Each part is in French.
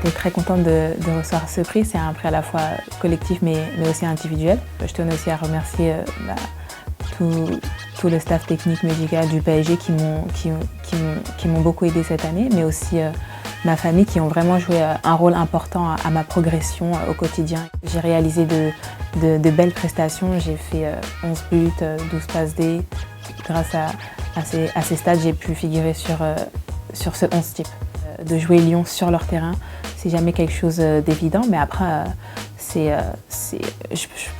été très contente de recevoir ce prix. C'est un prix à la fois collectif mais aussi individuel. Je tenais aussi à remercier tout le staff technique médical du PSG qui m'ont beaucoup aidé cette année, mais aussi ma famille qui ont vraiment joué un rôle important à ma progression au quotidien. J'ai réalisé de belles prestations, j'ai fait 11 buts, 12 passes D. Grâce à ces stats, j'ai pu figurer sur ce 11 type. De jouer Lyon sur leur terrain, c'est jamais quelque chose d'évident, mais après, je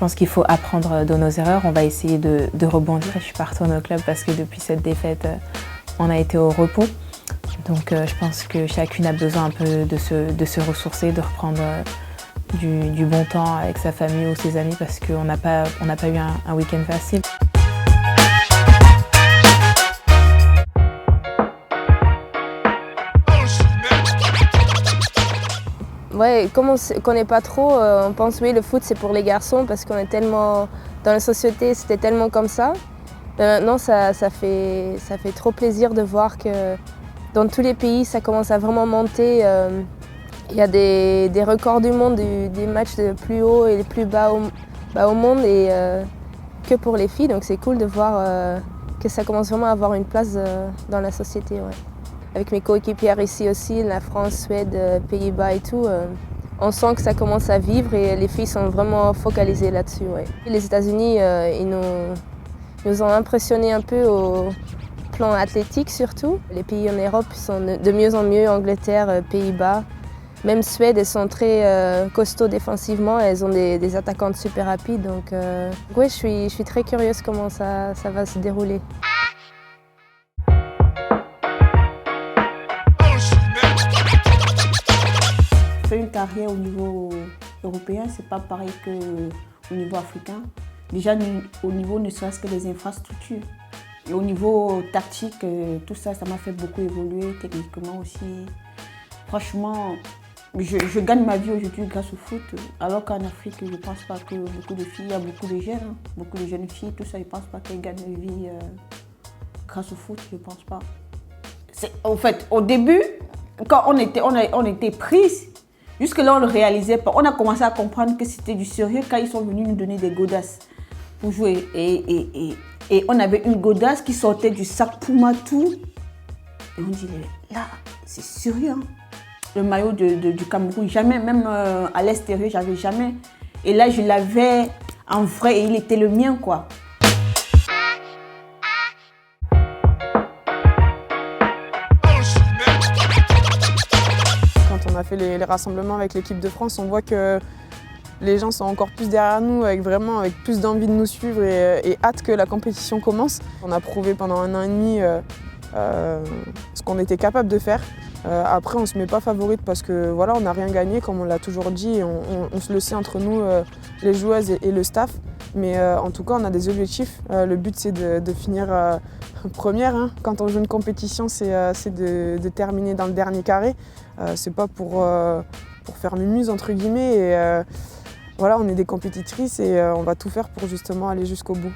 pense qu'il faut apprendre de nos erreurs. On va essayer de rebondir. Je suis pas retournée au club parce que depuis cette défaite, on a été au repos. Donc je pense que chacune a besoin un peu de se ressourcer, de reprendre du bon temps avec sa famille ou ses amis parce qu'on n'a pas eu un week-end facile. Ouais, comme on ne connaît pas trop, on pense oui le foot c'est pour les garçons parce qu'on est tellement dans la société, c'était tellement comme ça. Mais maintenant ça fait trop plaisir de voir que dans tous les pays ça commence à vraiment monter. Il y a des records du monde, des matchs de plus haut et les plus bas au monde et que pour les filles. Donc c'est cool de voir que ça commence vraiment à avoir une place dans la société. Ouais. Avec mes coéquipières ici aussi, la France, Suède, Pays-Bas et tout, on sent que ça commence à vivre et les filles sont vraiment focalisées là-dessus. Ouais. Les États-Unis, ils nous ont impressionnés un peu au plan athlétique surtout. Les pays en Europe sont de mieux en mieux, Angleterre, Pays-Bas. Même Suède, elles sont très costauds défensivement, elles ont des attaquantes super rapides. Donc ouais, je suis très curieuse comment ça va se dérouler. Faire une carrière au niveau européen, c'est pas pareil qu'au niveau africain. Déjà au niveau ne serait-ce que des infrastructures. Et au niveau tactique, tout ça, ça m'a fait beaucoup évoluer techniquement aussi. Franchement, je gagne ma vie aujourd'hui grâce au foot, alors qu'en Afrique, je ne pense pas que beaucoup de filles, il y a beaucoup de jeunes, beaucoup de jeunes filles, tout ça, je ne pense pas qu'elles gagnent leur vie grâce au foot, je ne pense pas. En fait, au début, quand on était prises, jusque-là, on ne le réalisait pas. On a commencé à comprendre que c'était du sérieux quand ils sont venus nous donner des godasses pour jouer. Et on avait une godasse qui sortait du sac Puma tout. Et on dit, là, c'est sérieux. Hein? Le maillot du Cameroun, jamais, même à l'extérieur, j'avais jamais. Et là, je l'avais en vrai et il était le mien, quoi. On a fait les rassemblements avec l'équipe de France, on voit que les gens sont encore plus derrière nous, avec plus d'envie de nous suivre et hâte que la compétition commence. On a prouvé pendant 1 an et demi ce qu'on était capable de faire. Après, on ne se met pas favorite parce que voilà, on n'a rien gagné, comme on l'a toujours dit, et on se le sait entre nous, les joueuses et le staff. Mais en tout cas, on a des objectifs. Le but, c'est de finir première. Hein. Quand on joue une compétition, c'est de terminer dans le dernier carré. C'est pas pour faire mumuse, entre guillemets. Et, voilà, on est des compétitrices et on va tout faire pour justement aller jusqu'au bout.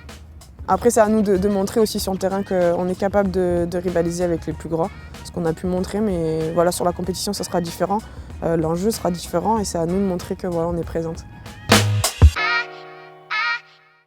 Après, c'est à nous de montrer aussi sur le terrain qu'on est capable de rivaliser avec les plus grands. Ce qu'on a pu montrer, mais voilà, sur la compétition, ça sera différent. L'enjeu sera différent et c'est à nous de montrer que voilà, on est présente.